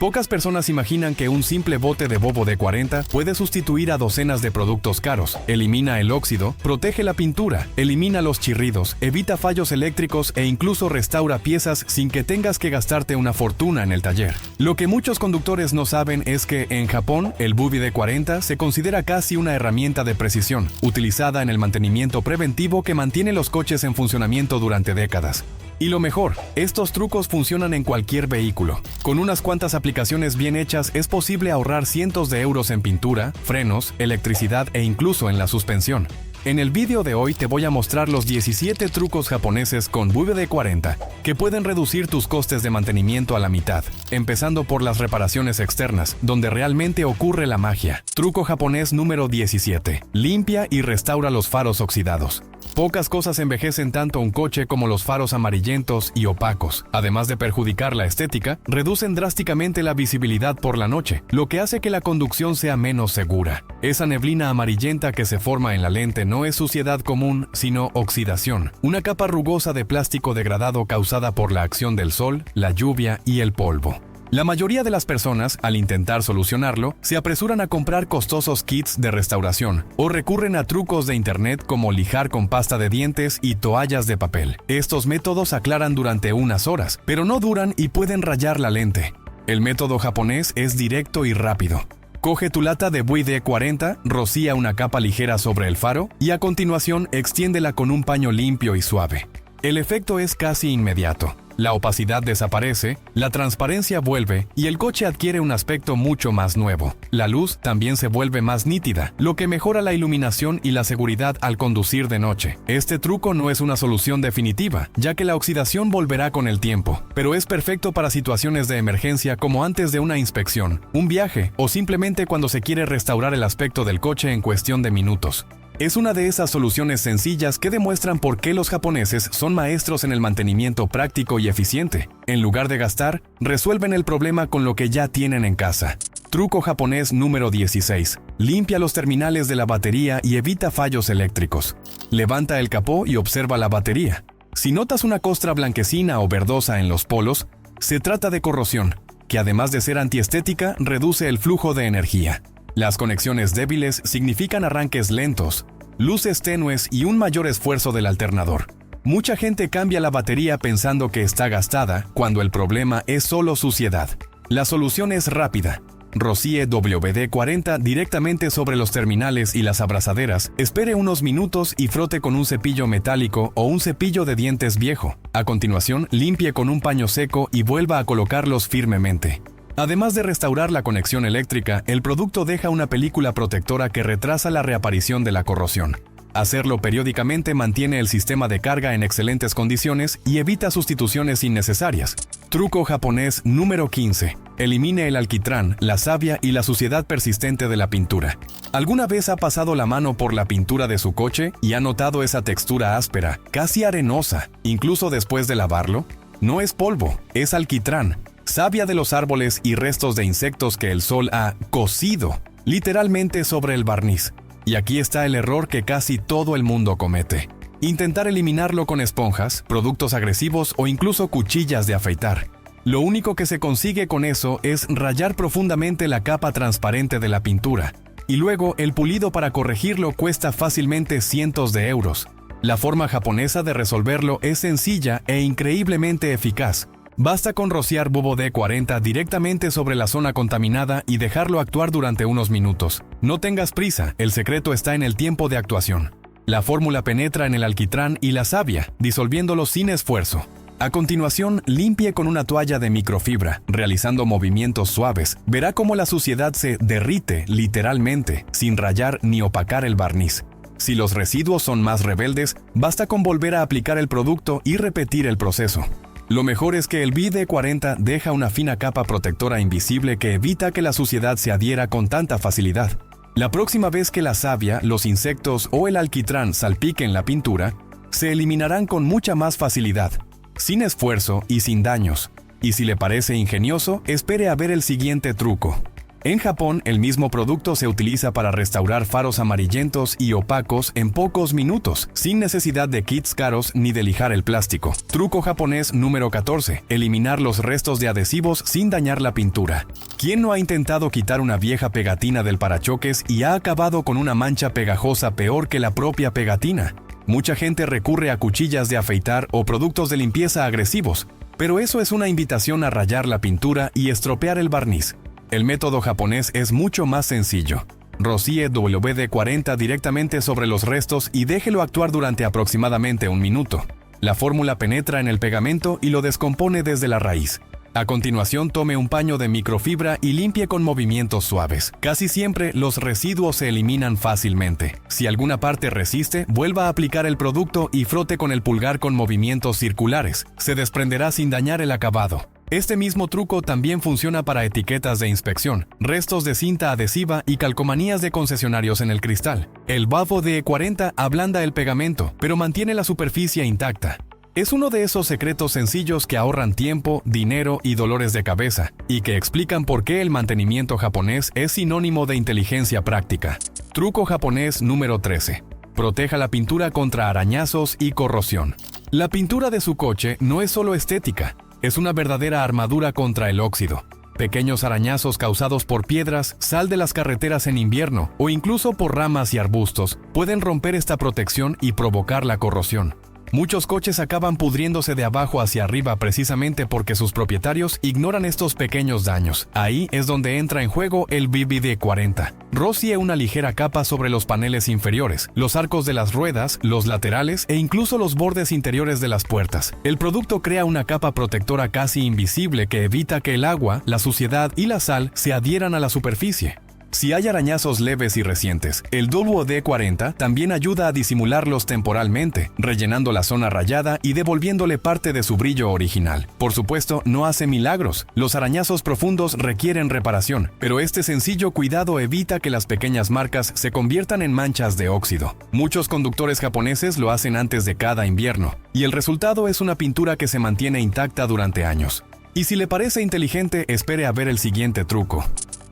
Pocas personas imaginan que un simple bote de BoboD40 puede sustituir a docenas de productos caros. Elimina el óxido, protege la pintura, elimina los chirridos, evita fallos eléctricos e incluso restaura piezas sin que tengas que gastarte una fortuna en el taller. Lo que muchos conductores no saben es que en Japón el BoboD40 se considera casi una herramienta de precisión, utilizada en el mantenimiento preventivo que mantiene los coches en funcionamiento durante décadas. Y lo mejor, estos trucos funcionan en cualquier vehículo. Con unas cuantas aplicaciones bien hechas es posible ahorrar cientos de euros en pintura, frenos, electricidad e incluso en la suspensión. En el vídeo de hoy te voy a mostrar los 17 trucos japoneses con BoboD40 que pueden reducir tus costes de mantenimiento a la mitad, empezando por las reparaciones externas, donde realmente ocurre la magia. Truco japonés número 17. Limpia y restaura los faros oxidados. Pocas cosas envejecen tanto un coche como los faros amarillentos y opacos. Además de perjudicar la estética, reducen drásticamente la visibilidad por la noche, lo que hace que la conducción sea menos segura. Esa neblina amarillenta que se forma en la lente no es suciedad común, sino oxidación, una capa rugosa de plástico degradado causada por la acción del sol, la lluvia y el polvo. La mayoría de las personas, al intentar solucionarlo, se apresuran a comprar costosos kits de restauración o recurren a trucos de internet como lijar con pasta de dientes y toallas de papel. Estos métodos aclaran durante unas horas, pero no duran y pueden rayar la lente. El método japonés es directo y rápido. Coge tu lata de BoboD40, rocía una capa ligera sobre el faro y a continuación extiéndela con un paño limpio y suave. El efecto es casi inmediato. La opacidad desaparece, la transparencia vuelve y el coche adquiere un aspecto mucho más nuevo. La luz también se vuelve más nítida, lo que mejora la iluminación y la seguridad al conducir de noche. Este truco no es una solución definitiva, ya que la oxidación volverá con el tiempo, pero es perfecto para situaciones de emergencia como antes de una inspección, un viaje o simplemente cuando se quiere restaurar el aspecto del coche en cuestión de minutos. Es una de esas soluciones sencillas que demuestran por qué los japoneses son maestros en el mantenimiento práctico y eficiente. En lugar de gastar, resuelven el problema con lo que ya tienen en casa. Truco japonés número 16. Limpia los terminales de la batería y evita fallos eléctricos. Levanta el capó y observa la batería. Si notas una costra blanquecina o verdosa en los polos, se trata de corrosión, que además de ser antiestética, reduce el flujo de energía. Las conexiones débiles significan arranques lentos, luces tenues y un mayor esfuerzo del alternador. Mucha gente cambia la batería pensando que está gastada, cuando el problema es solo suciedad. La solución es rápida. Rocíe BoboD40 directamente sobre los terminales y las abrazaderas, espere unos minutos y frote con un cepillo metálico o un cepillo de dientes viejo. A continuación, limpie con un paño seco y vuelva a colocarlos firmemente. Además de restaurar la conexión eléctrica, el producto deja una película protectora que retrasa la reaparición de la corrosión. Hacerlo periódicamente mantiene el sistema de carga en excelentes condiciones y evita sustituciones innecesarias. Truco japonés número 15. Elimine el alquitrán, la savia y la suciedad persistente de la pintura. ¿Alguna vez ha pasado la mano por la pintura de su coche y ha notado esa textura áspera, casi arenosa, incluso después de lavarlo? No es polvo, es alquitrán. Savia de los árboles y restos de insectos que el sol ha cocido, literalmente sobre el barniz. Y aquí está el error que casi todo el mundo comete. Intentar eliminarlo con esponjas, productos agresivos o incluso cuchillas de afeitar. Lo único que se consigue con eso es rayar profundamente la capa transparente de la pintura. Y luego el pulido para corregirlo cuesta fácilmente cientos de euros. La forma japonesa de resolverlo es sencilla e increíblemente eficaz. Basta con rociar BoboD40 directamente sobre la zona contaminada y dejarlo actuar durante unos minutos. No tengas prisa, el secreto está en el tiempo de actuación. La fórmula penetra en el alquitrán y la savia, disolviéndolo sin esfuerzo. A continuación, limpie con una toalla de microfibra, realizando movimientos suaves. Verá cómo la suciedad se derrite, literalmente, sin rayar ni opacar el barniz. Si los residuos son más rebeldes, basta con volver a aplicar el producto y repetir el proceso. Lo mejor es que el BoboD40 deja una fina capa protectora invisible que evita que la suciedad se adhiera con tanta facilidad. La próxima vez que la savia, los insectos o el alquitrán salpiquen la pintura, se eliminarán con mucha más facilidad, sin esfuerzo y sin daños. Y si le parece ingenioso, espere a ver el siguiente truco. En Japón, el mismo producto se utiliza para restaurar faros amarillentos y opacos en pocos minutos, sin necesidad de kits caros ni de lijar el plástico. Truco japonés número 14. Eliminar los restos de adhesivos sin dañar la pintura. ¿Quién no ha intentado quitar una vieja pegatina del parachoques y ha acabado con una mancha pegajosa peor que la propia pegatina? Mucha gente recurre a cuchillas de afeitar o productos de limpieza agresivos, pero eso es una invitación a rayar la pintura y estropear el barniz. El método japonés es mucho más sencillo. Rocíe WD-40 directamente sobre los restos y déjelo actuar durante aproximadamente un minuto. La fórmula penetra en el pegamento y lo descompone desde la raíz. A continuación, tome un paño de microfibra y limpie con movimientos suaves. Casi siempre, los residuos se eliminan fácilmente. Si alguna parte resiste, vuelva a aplicar el producto y frote con el pulgar con movimientos circulares. Se desprenderá sin dañar el acabado. Este mismo truco también funciona para etiquetas de inspección, restos de cinta adhesiva y calcomanías de concesionarios en el cristal. El WD-40 ablanda el pegamento, pero mantiene la superficie intacta. Es uno de esos secretos sencillos que ahorran tiempo, dinero y dolores de cabeza, y que explican por qué el mantenimiento japonés es sinónimo de inteligencia práctica. Truco japonés número 13. Proteja la pintura contra arañazos y corrosión. La pintura de su coche no es solo estética, es una verdadera armadura contra el óxido. Pequeños arañazos causados por piedras, sal de las carreteras en invierno o incluso por ramas y arbustos pueden romper esta protección y provocar la corrosión. Muchos coches acaban pudriéndose de abajo hacia arriba precisamente porque sus propietarios ignoran estos pequeños daños. Ahí es donde entra en juego el WD-40. Rocíe una ligera capa sobre los paneles inferiores, los arcos de las ruedas, los laterales e incluso los bordes interiores de las puertas. El producto crea una capa protectora casi invisible que evita que el agua, la suciedad y la sal se adhieran a la superficie. Si hay arañazos leves y recientes, el WD-40 también ayuda a disimularlos temporalmente, rellenando la zona rayada y devolviéndole parte de su brillo original. Por supuesto, no hace milagros. Los arañazos profundos requieren reparación, pero este sencillo cuidado evita que las pequeñas marcas se conviertan en manchas de óxido. Muchos conductores japoneses lo hacen antes de cada invierno, y el resultado es una pintura que se mantiene intacta durante años. Y si le parece inteligente, espere a ver el siguiente truco.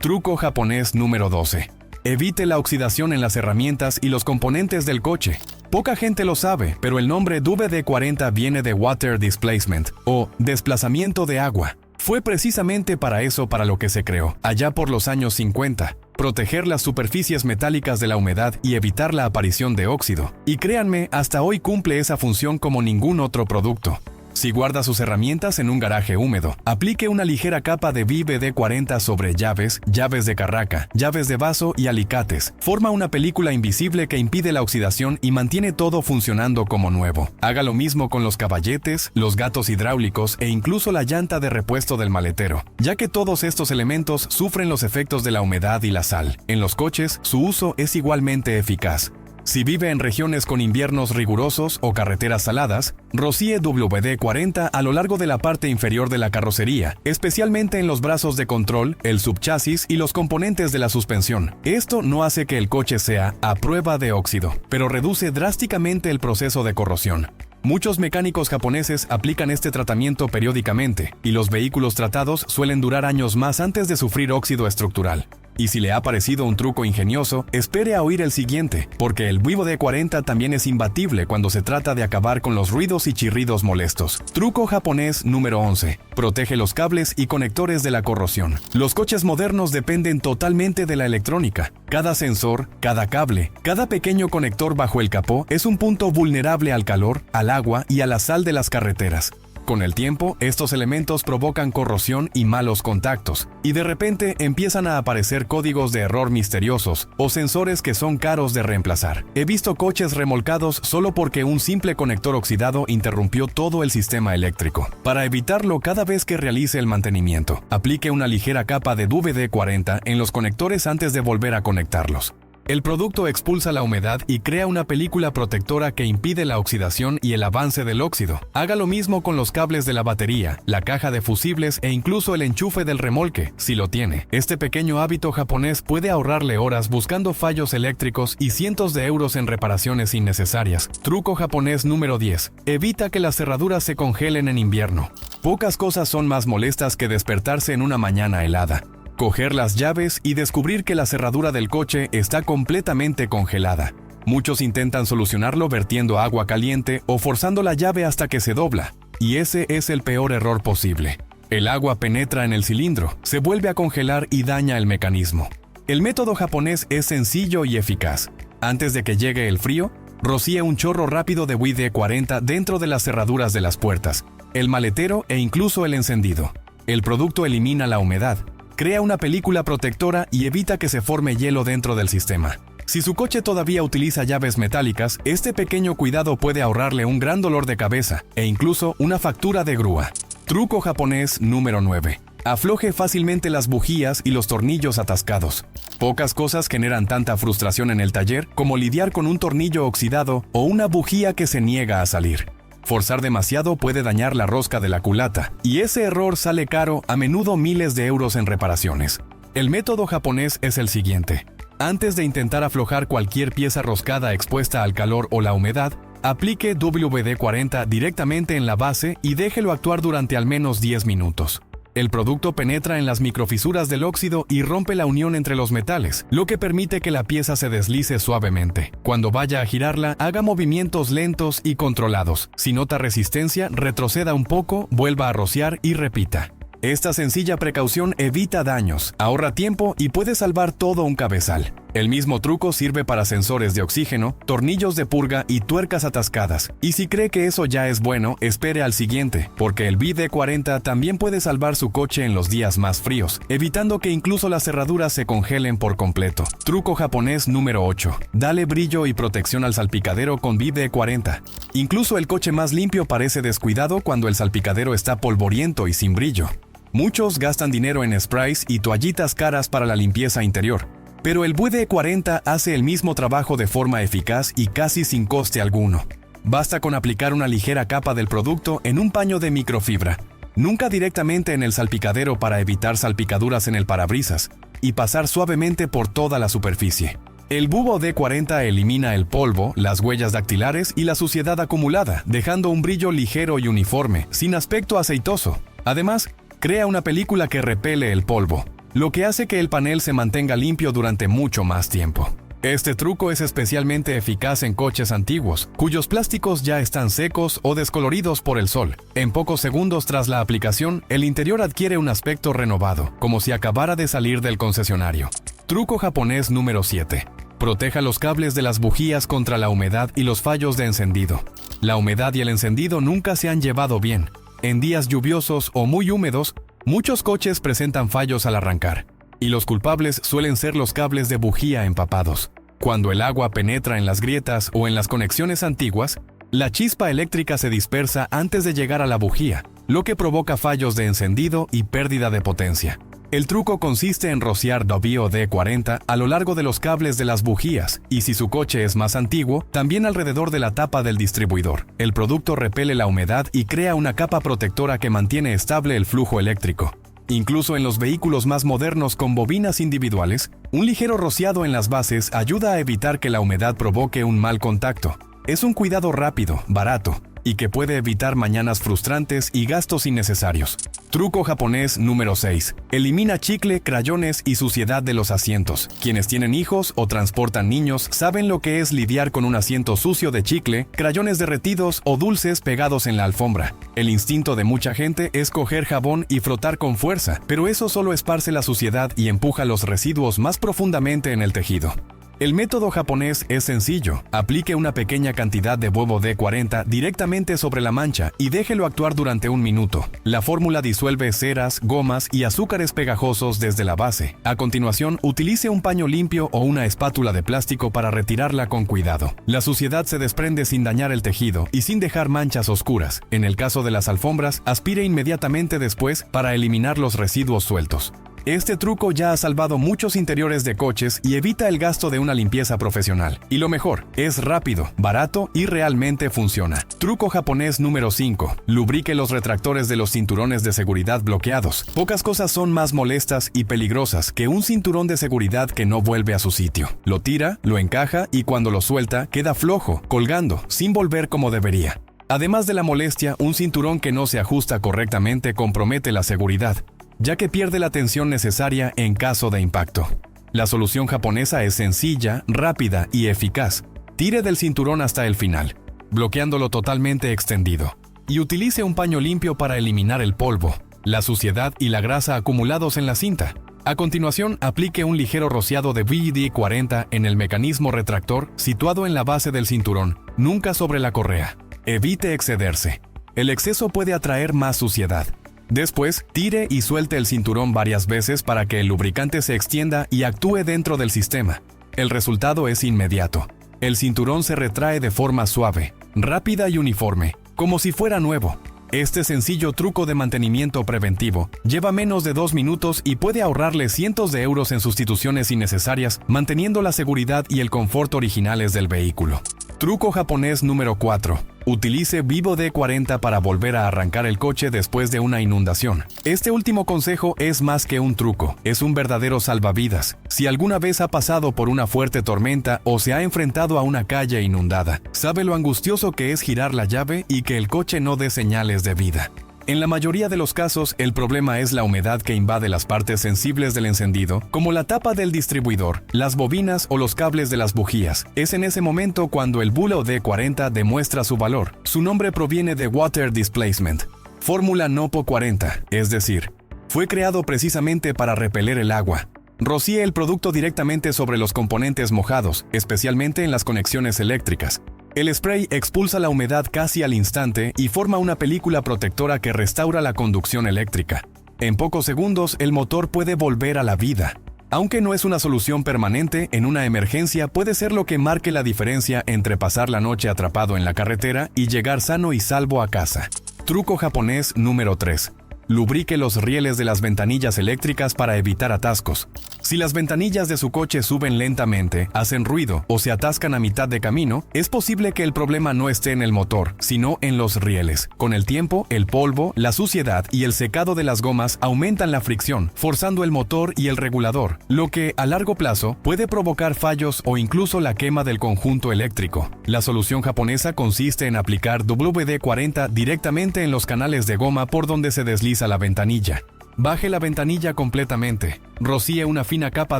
Truco japonés número 12. Evite la oxidación en las herramientas y los componentes del coche. Poca gente lo sabe, pero el nombre WD-40 viene de Water Displacement, o desplazamiento de agua. Fue precisamente para eso para lo que se creó, allá por los años 50. Proteger las superficies metálicas de la humedad y evitar la aparición de óxido. Y créanme, hasta hoy cumple esa función como ningún otro producto. Si guarda sus herramientas en un garaje húmedo, aplique una ligera capa de WD-40 sobre llaves, llaves de carraca, llaves de vaso y alicates. Forma una película invisible que impide la oxidación y mantiene todo funcionando como nuevo. Haga lo mismo con los caballetes, los gatos hidráulicos e incluso la llanta de repuesto del maletero, ya que todos estos elementos sufren los efectos de la humedad y la sal. En los coches, su uso es igualmente eficaz. Si vive en regiones con inviernos rigurosos o carreteras saladas, rocíe WD-40 a lo largo de la parte inferior de la carrocería, especialmente en los brazos de control, el subchasis y los componentes de la suspensión. Esto no hace que el coche sea a prueba de óxido, pero reduce drásticamente el proceso de corrosión. Muchos mecánicos japoneses aplican este tratamiento periódicamente, y los vehículos tratados suelen durar años más antes de sufrir óxido estructural. Y si le ha parecido un truco ingenioso, espere a oír el siguiente, porque el WD-40 también es imbatible cuando se trata de acabar con los ruidos y chirridos molestos. Truco japonés número 11. Protege los cables y conectores de la corrosión. Los coches modernos dependen totalmente de la electrónica. Cada sensor, cada cable, cada pequeño conector bajo el capó es un punto vulnerable al calor, al agua y a la sal de las carreteras. Con el tiempo, estos elementos provocan corrosión y malos contactos, y de repente empiezan a aparecer códigos de error misteriosos o sensores que son caros de reemplazar. He visto coches remolcados solo porque un simple conector oxidado interrumpió todo el sistema eléctrico. Para evitarlo cada vez que realice el mantenimiento, aplique una ligera capa de WD-40 en los conectores antes de volver a conectarlos. El producto expulsa la humedad y crea una película protectora que impide la oxidación y el avance del óxido. Haga lo mismo con los cables de la batería, la caja de fusibles e incluso el enchufe del remolque, si lo tiene. Este pequeño hábito japonés puede ahorrarle horas buscando fallos eléctricos y cientos de euros en reparaciones innecesarias. Truco japonés número 10. Evita que las cerraduras se congelen en invierno. Pocas cosas son más molestas que despertarse en una mañana helada. coger las llaves y descubrir que la cerradura del coche está completamente congelada. Muchos intentan solucionarlo vertiendo agua caliente o forzando la llave hasta que se dobla, y ese es el peor error posible. El agua penetra en el cilindro, se vuelve a congelar y daña el mecanismo. El método japonés es sencillo y eficaz. Antes de que llegue el frío, rocíe un chorro rápido de WD-40 dentro de las cerraduras de las puertas, el maletero e incluso el encendido. El producto elimina la humedad, crea una película protectora y evita que se forme hielo dentro del sistema. Si su coche todavía utiliza llaves metálicas, este pequeño cuidado puede ahorrarle un gran dolor de cabeza e incluso una factura de grúa. Truco japonés número 9. Afloje fácilmente las bujías y los tornillos atascados. Pocas cosas generan tanta frustración en el taller como lidiar con un tornillo oxidado o una bujía que se niega a salir. Forzar demasiado puede dañar la rosca de la culata, y ese error sale caro, a menudo miles de euros en reparaciones. El método japonés es el siguiente. Antes de intentar aflojar cualquier pieza roscada expuesta al calor o la humedad, aplique WD-40 directamente en la base y déjelo actuar durante al menos 10 minutos. El producto penetra en las microfisuras del óxido y rompe la unión entre los metales, lo que permite que la pieza se deslice suavemente. Cuando vaya a girarla, haga movimientos lentos y controlados. Si nota resistencia, retroceda un poco, vuelva a rociar y repita. Esta sencilla precaución evita daños, ahorra tiempo y puede salvar todo un cabezal. El mismo truco sirve para sensores de oxígeno, tornillos de purga y tuercas atascadas. Y si cree que eso ya es bueno, espere al siguiente, porque el WD-40 también puede salvar su coche en los días más fríos, evitando que incluso las cerraduras se congelen por completo. Truco japonés número 8. Dale brillo y protección al salpicadero con WD-40. Incluso el coche más limpio parece descuidado cuando el salpicadero está polvoriento y sin brillo. Muchos gastan dinero en sprays y toallitas caras para la limpieza interior, pero el WD-40 hace el mismo trabajo de forma eficaz y casi sin coste alguno. Basta con aplicar una ligera capa del producto en un paño de microfibra, nunca directamente en el salpicadero para evitar salpicaduras en el parabrisas, y pasar suavemente por toda la superficie. El WD-40 elimina el polvo, las huellas dactilares y la suciedad acumulada, dejando un brillo ligero y uniforme, sin aspecto aceitoso. Además, crea una película que repele el polvo, lo que hace que el panel se mantenga limpio durante mucho más tiempo. Este truco es especialmente eficaz en coches antiguos, cuyos plásticos ya están secos o descoloridos por el sol. En pocos segundos tras la aplicación, el interior adquiere un aspecto renovado, como si acabara de salir del concesionario. Truco japonés número 7. Proteja los cables de las bujías contra la humedad y los fallos de encendido. La humedad y el encendido nunca se han llevado bien. En días lluviosos o muy húmedos, muchos coches presentan fallos al arrancar, y los culpables suelen ser los cables de bujía empapados. Cuando el agua penetra en las grietas o en las conexiones antiguas, la chispa eléctrica se dispersa antes de llegar a la bujía, lo que provoca fallos de encendido y pérdida de potencia. El truco consiste en rociar WD-40 a lo largo de los cables de las bujías, y si su coche es más antiguo, también alrededor de la tapa del distribuidor. El producto repele la humedad y crea una capa protectora que mantiene estable el flujo eléctrico. Incluso en los vehículos más modernos con bobinas individuales, un ligero rociado en las bases ayuda a evitar que la humedad provoque un mal contacto. Es un cuidado rápido, barato, y que puede evitar mañanas frustrantes y gastos innecesarios. Truco japonés número 6. Elimina chicle, crayones y suciedad de los asientos. Quienes tienen hijos o transportan niños saben lo que es lidiar con un asiento sucio de chicle, crayones derretidos o dulces pegados en la alfombra. El instinto de mucha gente es coger jabón y frotar con fuerza, pero eso solo esparce la suciedad y empuja los residuos más profundamente en el tejido. El método japonés es sencillo. Aplique una pequeña cantidad de WD-40 directamente sobre la mancha y déjelo actuar durante un minuto. La fórmula disuelve ceras, gomas y azúcares pegajosos desde la base. A continuación, utilice un paño limpio o una espátula de plástico para retirarla con cuidado. La suciedad se desprende sin dañar el tejido y sin dejar manchas oscuras. En el caso de las alfombras, aspire inmediatamente después para eliminar los residuos sueltos. Este truco ya ha salvado muchos interiores de coches y evita el gasto de una limpieza profesional. Y lo mejor, es rápido, barato y realmente funciona. Truco japonés número 5. Lubrique los retractores de los cinturones de seguridad bloqueados. Pocas cosas son más molestas y peligrosas que un cinturón de seguridad que no vuelve a su sitio. Lo tira, lo encaja y cuando lo suelta, queda flojo, colgando, sin volver como debería. Además de la molestia, un cinturón que no se ajusta correctamente compromete la seguridad. ya que pierde la tensión necesaria en caso de impacto. La solución japonesa es sencilla, rápida y eficaz. Tire del cinturón hasta el final, bloqueándolo totalmente extendido, y utilice un paño limpio para eliminar el polvo, la suciedad y la grasa acumulados en la cinta. A continuación, aplique un ligero rociado de WD-40 en el mecanismo retractor situado en la base del cinturón, nunca sobre la correa. Evite excederse. El exceso puede atraer más suciedad. Después, tire y suelte el cinturón varias veces para que el lubricante se extienda y actúe dentro del sistema. El resultado es inmediato. El cinturón se retrae de forma suave, rápida y uniforme, como si fuera nuevo. Este sencillo truco de mantenimiento preventivo lleva menos de 2 minutos y puede ahorrarle cientos de euros en sustituciones innecesarias, manteniendo la seguridad y el confort originales del vehículo. Truco japonés número 4. Utilice WD-40 para volver a arrancar el coche después de una inundación. Este último consejo es más que un truco, es un verdadero salvavidas. Si alguna vez ha pasado por una fuerte tormenta o se ha enfrentado a una calle inundada, sabe lo angustioso que es girar la llave y que el coche no dé señales de vida. En la mayoría de los casos, el problema es la humedad que invade las partes sensibles del encendido, como la tapa del distribuidor, las bobinas o los cables de las bujías. Es en ese momento cuando el WD-40 demuestra su valor. Su nombre proviene de Water Displacement, fórmula NOPO 40, es decir, fue creado precisamente para repeler el agua. Rocíe el producto directamente sobre los componentes mojados, especialmente en las conexiones eléctricas. El spray expulsa la humedad casi al instante y forma una película protectora que restaura la conducción eléctrica. En pocos segundos, el motor puede volver a la vida. Aunque no es una solución permanente, en una emergencia puede ser lo que marque la diferencia entre pasar la noche atrapado en la carretera y llegar sano y salvo a casa. Truco japonés número 3. Lubrique los rieles de las ventanillas eléctricas para evitar atascos. Si las ventanillas de su coche suben lentamente, hacen ruido o se atascan a mitad de camino, es posible que el problema no esté en el motor, sino en los rieles. Con el tiempo, el polvo, la suciedad y el secado de las gomas aumentan la fricción, forzando el motor y el regulador, lo que, a largo plazo, puede provocar fallos o incluso la quema del conjunto eléctrico. La solución japonesa consiste en aplicar WD-40 directamente en los canales de goma por donde se desliza la ventanilla. Baje la ventanilla completamente, rocíe una fina capa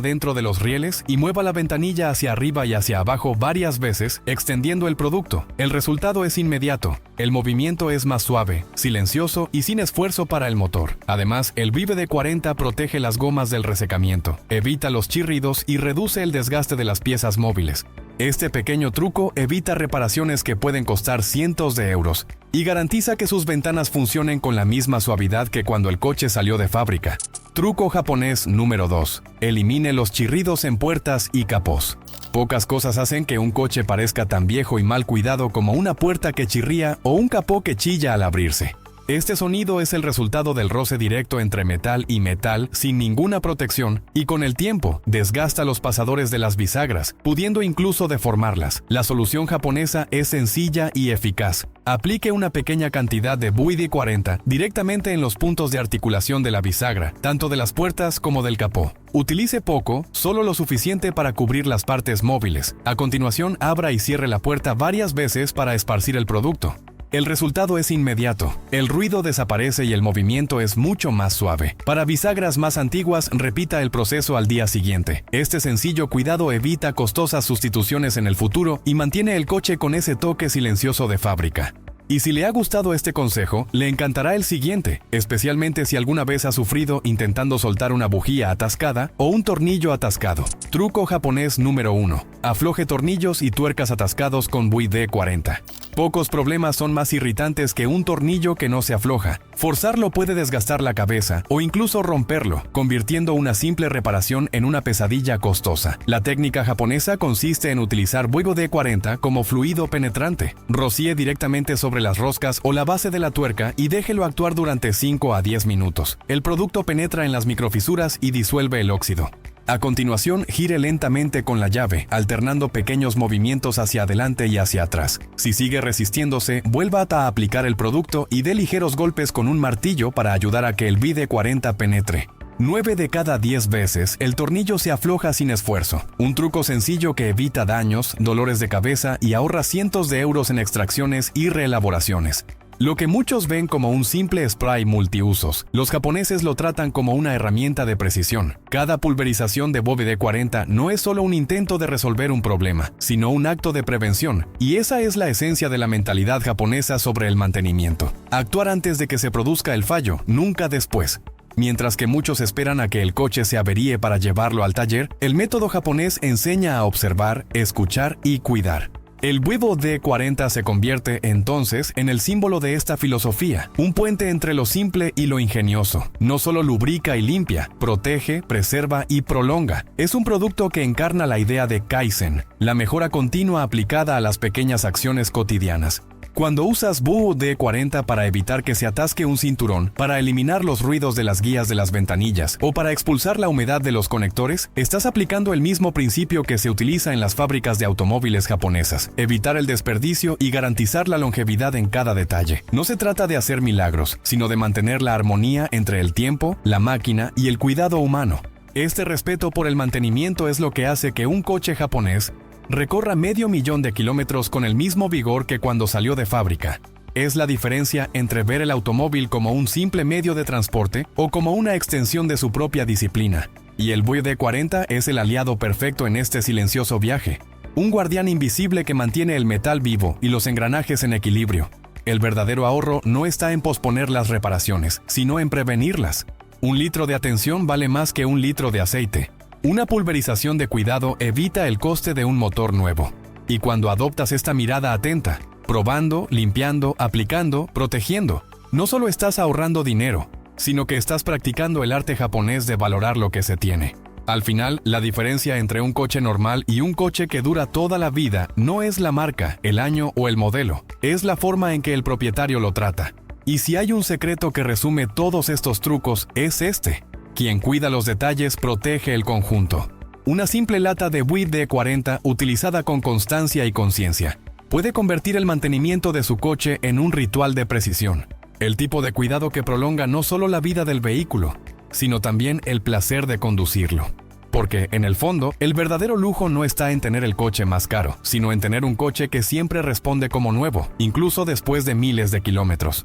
dentro de los rieles y mueva la ventanilla hacia arriba y hacia abajo varias veces, extendiendo el producto. El resultado es inmediato. El movimiento es más suave, silencioso y sin esfuerzo para el motor. Además, el WD-40 protege las gomas del resecamiento, evita los chirridos y reduce el desgaste de las piezas móviles. Este pequeño truco evita reparaciones que pueden costar cientos de euros y garantiza que sus ventanas funcionen con la misma suavidad que cuando el coche salió de fábrica. Truco japonés número 2. Elimine los chirridos en puertas y capós. Pocas cosas hacen que un coche parezca tan viejo y mal cuidado como una puerta que chirría o un capó que chilla al abrirse. Este sonido es el resultado del roce directo entre metal y metal sin ninguna protección y con el tiempo desgasta los pasadores de las bisagras, pudiendo incluso deformarlas. La solución japonesa es sencilla y eficaz. Aplique una pequeña cantidad de WD-40 directamente en los puntos de articulación de la bisagra, tanto de las puertas como del capó. Utilice poco, solo lo suficiente para cubrir las partes móviles. A continuación, abra y cierre la puerta varias veces para esparcir el producto. El resultado es inmediato, el ruido desaparece y el movimiento es mucho más suave. Para bisagras más antiguas, repita el proceso al día siguiente. Este sencillo cuidado evita costosas sustituciones en el futuro y mantiene el coche con ese toque silencioso de fábrica. Y si le ha gustado este consejo, le encantará el siguiente, especialmente si alguna vez ha sufrido intentando soltar una bujía atascada o un tornillo atascado. Truco japonés número 1. Afloje tornillos y tuercas atascados con WD-40. Pocos problemas son más irritantes que un tornillo que no se afloja. Forzarlo puede desgastar la cabeza o incluso romperlo, convirtiendo una simple reparación en una pesadilla costosa. La técnica japonesa consiste en utilizar WD-40 como fluido penetrante. Rocíe directamente sobre las roscas o la base de la tuerca y déjelo actuar durante 5 a 10 minutos. El producto penetra en las microfisuras y disuelve el óxido. A continuación, gire lentamente con la llave, alternando pequeños movimientos hacia adelante y hacia atrás. Si sigue resistiéndose, vuelva a aplicar el producto y dé ligeros golpes con un martillo para ayudar a que el WD-40 penetre. 9 de cada 10 veces, el tornillo se afloja sin esfuerzo. Un truco sencillo que evita daños, dolores de cabeza y ahorra cientos de euros en extracciones y reelaboraciones. Lo que muchos ven como un simple spray multiusos, los japoneses lo tratan como una herramienta de precisión. Cada pulverización de WD-40 no es solo un intento de resolver un problema, sino un acto de prevención, y esa es la esencia de la mentalidad japonesa sobre el mantenimiento. Actuar antes de que se produzca el fallo, nunca después. Mientras que muchos esperan a que el coche se averíe para llevarlo al taller, el método japonés enseña a observar, escuchar y cuidar. El WD-40 se convierte, entonces, en el símbolo de esta filosofía, un puente entre lo simple y lo ingenioso. No solo lubrica y limpia, protege, preserva y prolonga. Es un producto que encarna la idea de Kaizen, la mejora continua aplicada a las pequeñas acciones cotidianas. Cuando usas WD-40 para evitar que se atasque un cinturón, para eliminar los ruidos de las guías de las ventanillas o para expulsar la humedad de los conectores, estás aplicando el mismo principio que se utiliza en las fábricas de automóviles japonesas: evitar el desperdicio y garantizar la longevidad en cada detalle. No se trata de hacer milagros, sino de mantener la armonía entre el tiempo, la máquina y el cuidado humano. Este respeto por el mantenimiento es lo que hace que un coche japonés recorra 500,000 de kilómetros con el mismo vigor que cuando salió de fábrica. Es la diferencia entre ver el automóvil como un simple medio de transporte o como una extensión de su propia disciplina. Y el WD-40 es el aliado perfecto en este silencioso viaje. Un guardián invisible que mantiene el metal vivo y los engranajes en equilibrio. El verdadero ahorro no está en posponer las reparaciones, sino en prevenirlas. 1 litro de atención vale más que 1 litro de aceite. Una pulverización de cuidado evita el coste de un motor nuevo. Y cuando adoptas esta mirada atenta, probando, limpiando, aplicando, protegiendo, no solo estás ahorrando dinero, sino que estás practicando el arte japonés de valorar lo que se tiene. Al final, la diferencia entre un coche normal y un coche que dura toda la vida no es la marca, el año o el modelo, es la forma en que el propietario lo trata. Y si hay un secreto que resume todos estos trucos, es este: quien cuida los detalles protege el conjunto. Una simple lata de WD-40 utilizada con constancia y conciencia puede convertir el mantenimiento de su coche en un ritual de precisión. El tipo de cuidado que prolonga no solo la vida del vehículo, sino también el placer de conducirlo. Porque, en el fondo, el verdadero lujo no está en tener el coche más caro, sino en tener un coche que siempre responde como nuevo, incluso después de miles de kilómetros.